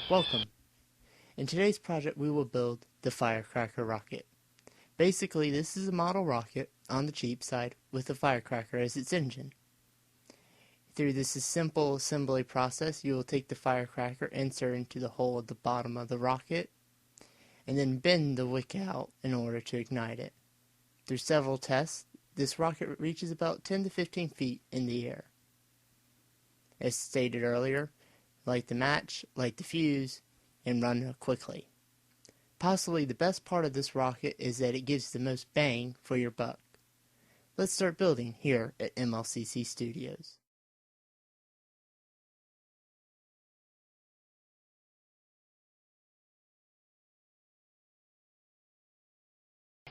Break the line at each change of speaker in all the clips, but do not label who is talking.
Welcome! In today's project we will build the FireCracker Rocket. Basically this is a model rocket on the cheap side with a firecracker as its engine. Through this simple assembly process you will take the firecracker, insert into the hole at the bottom of the rocket, and then bend the wick out in order to ignite it. Through several tests, this rocket reaches about 10 to 15 feet in the air. As stated earlier, light the match, light the fuse, and run quickly. Possibly the best part of this rocket is that it gives the most bang for your buck. Let's start building here at MLCC Studios.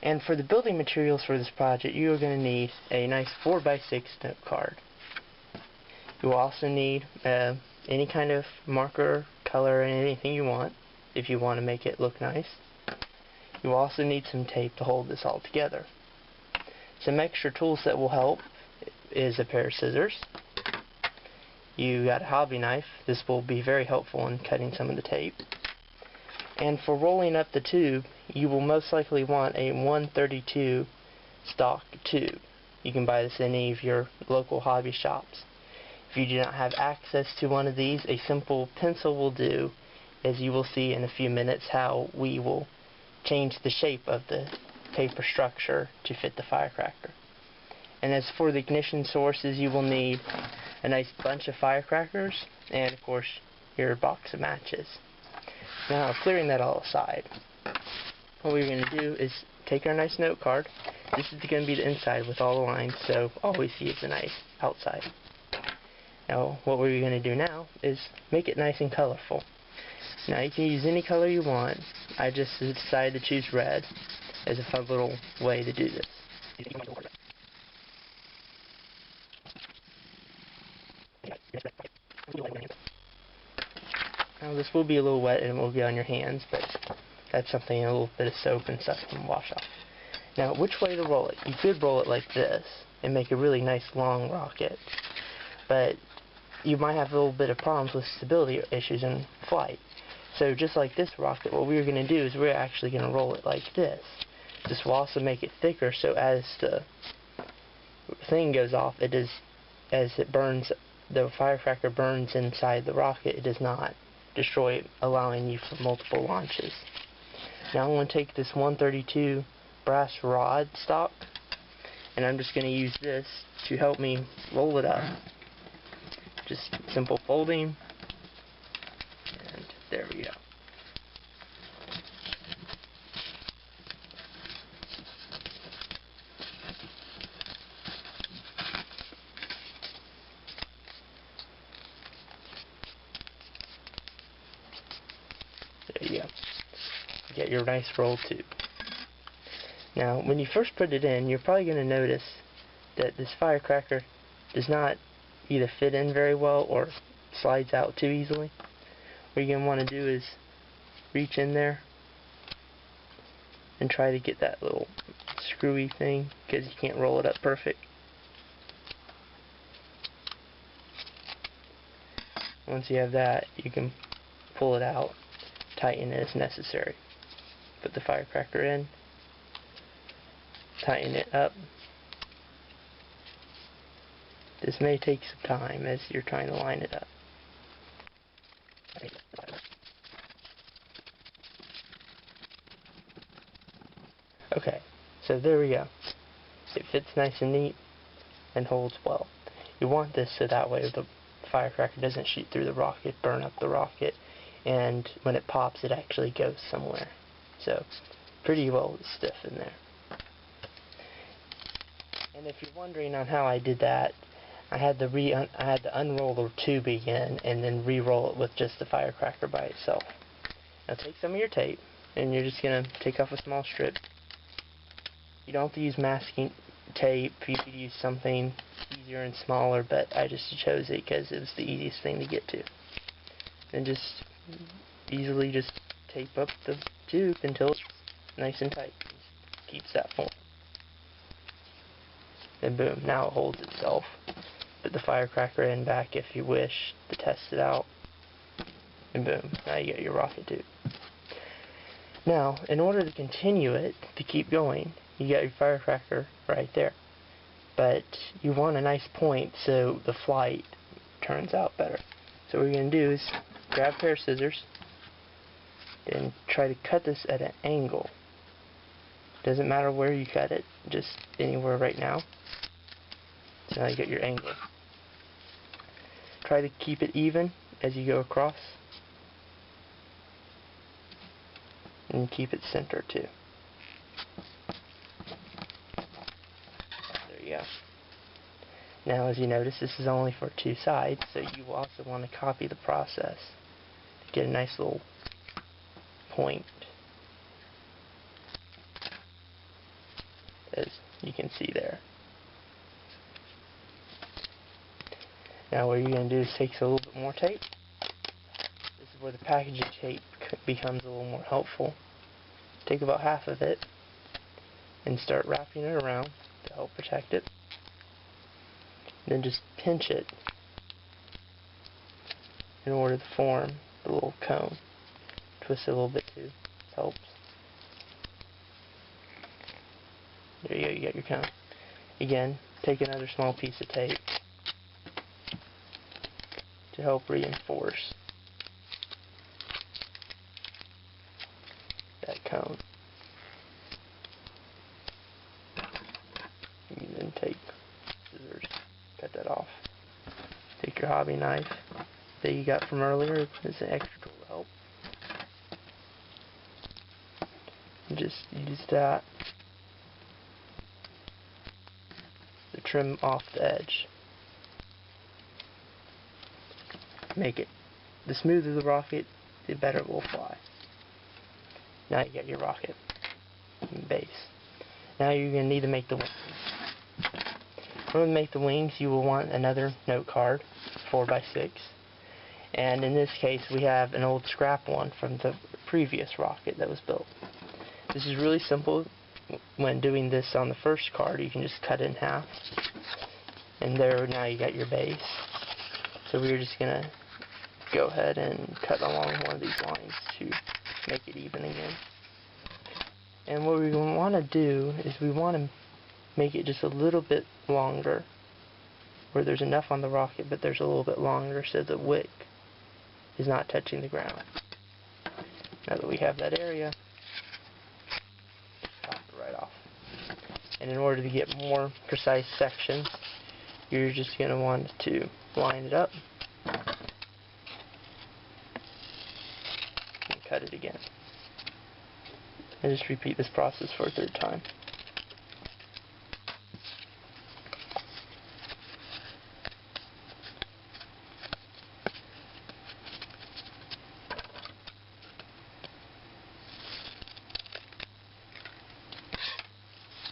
And for the building materials for this project, you are going to need a nice 4x6 note card. You will also need any kind of marker, color, and anything you want if you want to make it look nice. You will also need some tape to hold this all together. Some extra tools that will help is a pair of scissors. You got a hobby knife. This will be very helpful in cutting some of the tape. And for rolling up the tube, you will most likely want a 132 stock tube. You can buy this in any of your local hobby shops. If you do not have access to one of these, a simple pencil will do, as you will see in a few minutes how we will change the shape of the paper structure to fit the firecracker. And as for the ignition sources, you will need a nice bunch of firecrackers and of course your box of matches. Now, clearing that all aside, what we're going to do is take our nice note card. This is going to be the inside with all the lines, so all we see is the nice outside. Now, what we're going to do now is make it nice and colorful. Now, you can use any color you want. I just decided to choose red as a fun little way to do this. Now, this will be a little wet and it will be on your hands, but that's something a little bit of soap and stuff can wash off. Now, which way to roll it? You could roll it like this and make a really nice long rocket, but you might have a little bit of problems with stability issues in flight. So just like this rocket, what we're going to do is we're actually going to roll it like this. This will also make it thicker, so as the thing goes off, as it burns, the firecracker burns inside the rocket, it does not destroy it, allowing you for multiple launches. Now I'm going to take this 132 brass rod stock, and I'm just going to use this to help me roll it up. Just simple folding, and there we go. There you go. Get your nice roll tube. Now, when you first put it in, you're probably going to notice that this firecracker does not either fit in very well or slides out too easily. What you're going to want to do is reach in there and try to get that little screwy thing, because you can't roll it up perfect. Once you have that, you can pull it out, tighten it as necessary. Put the firecracker in, tighten it up. This may take some time as you're trying to line it up. Okay, so there we go. It fits nice and neat and holds well. You want this so that way the firecracker doesn't shoot through the rocket, burn up the rocket, and when it pops it actually goes somewhere. So, pretty well stiff in there. And if you're wondering on how I did that, I had to unroll the tube again and then re-roll it with just the firecracker by itself. Now take some of your tape and you're just going to take off a small strip. You don't have to use masking tape. You could use something easier and smaller, but I just chose it because it was the easiest thing to get to. And just easily just tape up the tube until it's nice and tight. Keeps that form. And boom, now it holds itself. Put the firecracker in back if you wish to test it out. and boom, now you got your rocket tube. Now, in order to continue it, to keep going, you got your firecracker right there. But you want a nice point so the flight turns out better. So what you're going to do is grab a pair of scissors and try to cut this at an angle. Doesn't matter where you cut it, just anywhere right now. So now you got your angle. Try to keep it even as you go across. And keep it centered too. There you go. Now as you notice, this is only for two sides, so you also want to copy the process to get a nice little point, as you can see there. Now what you're going to do is take a little bit more tape. This is where the packaging tape becomes a little more helpful. Take about half of it and start wrapping it around to help protect it. Then just pinch it in order to form the little cone. Twist it a little bit too. Helps. There you go, you got your cone. Again, take another small piece of tape to help reinforce that cone. You then take scissors, cut that off. Take your hobby knife that you got from earlier. It's an extra tool to help. And just use that to trim off the edge. Make it, the smoother the rocket, the better it will fly. Now you got your rocket base. Now you're going to need to make the wings. In order to make the wings, you will want another note card, 4x6. And in this case, we have an old scrap one from the previous rocket that was built. This is really simple. When doing this on the first card, you can just cut it in half. And there, now you got your base. So we're just going to go ahead and cut along one of these lines to make it even again. And what we want to do is we want to make it just a little bit longer, where there's enough on the rocket but there's a little bit longer so the wick is not touching the ground. Now that we have that area, pop it right off. And in order to get more precise sections, you're just going to want to line it up and cut it again. And just repeat this process for a third time.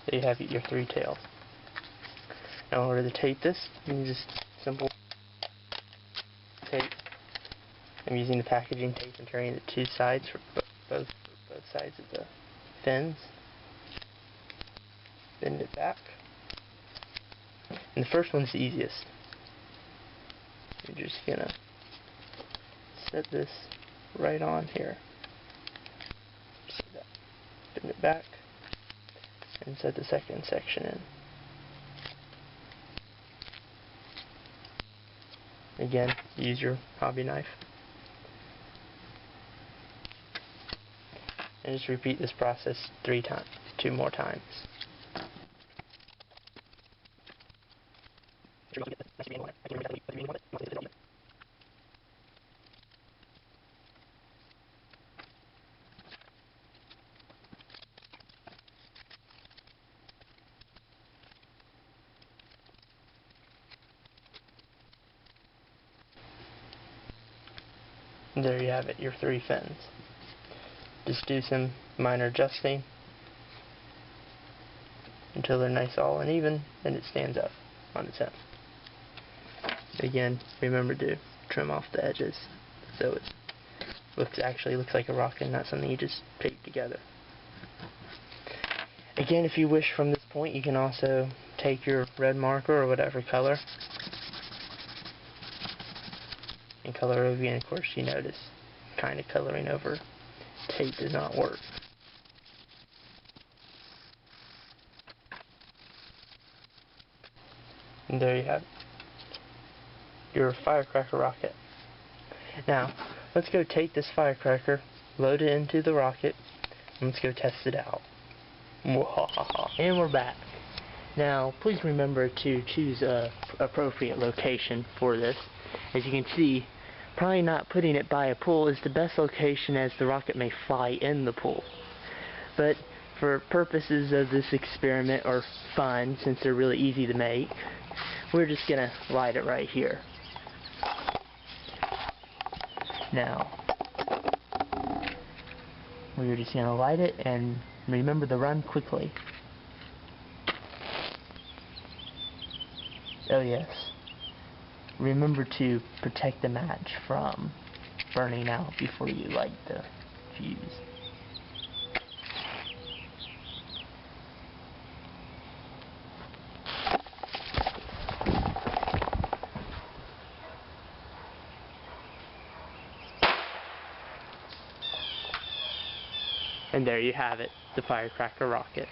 There you have your three tails. Now in order to tape this, you can just simple tape. I'm using the packaging tape and turning it to two sides for both sides of the fins. Bend it back. And the first one's the easiest. You're just gonna set this right on here. Just like that. Bend it back and set the second section in. Again, use your hobby knife. And just repeat this process 2 more times. And there you have it, your 3 fins. Just do some minor adjusting until they're nice all and even, and it stands up on its own. Again, remember to trim off the edges so it actually looks like a rocket, not something you just tape together. Again, if you wish from this point, you can also take your red marker or whatever color and color over again. Of course, you notice kind of coloring over tape does not work. And there you have it. Your firecracker rocket. Now, let's go take this firecracker, load it into the rocket, and let's go test it out. And we're back. Now, please remember to choose a appropriate location for this. As you can see, probably not putting it by a pool is the best location, as the rocket may fly in the pool. But for purposes of this experiment, or fun, since they're really easy to make, we're just gonna light it right here. Now, we're just gonna light it, and remember to run quickly. Oh yes, remember to protect the match from burning out before you light the fuse. And there you have it, the firecracker rocket.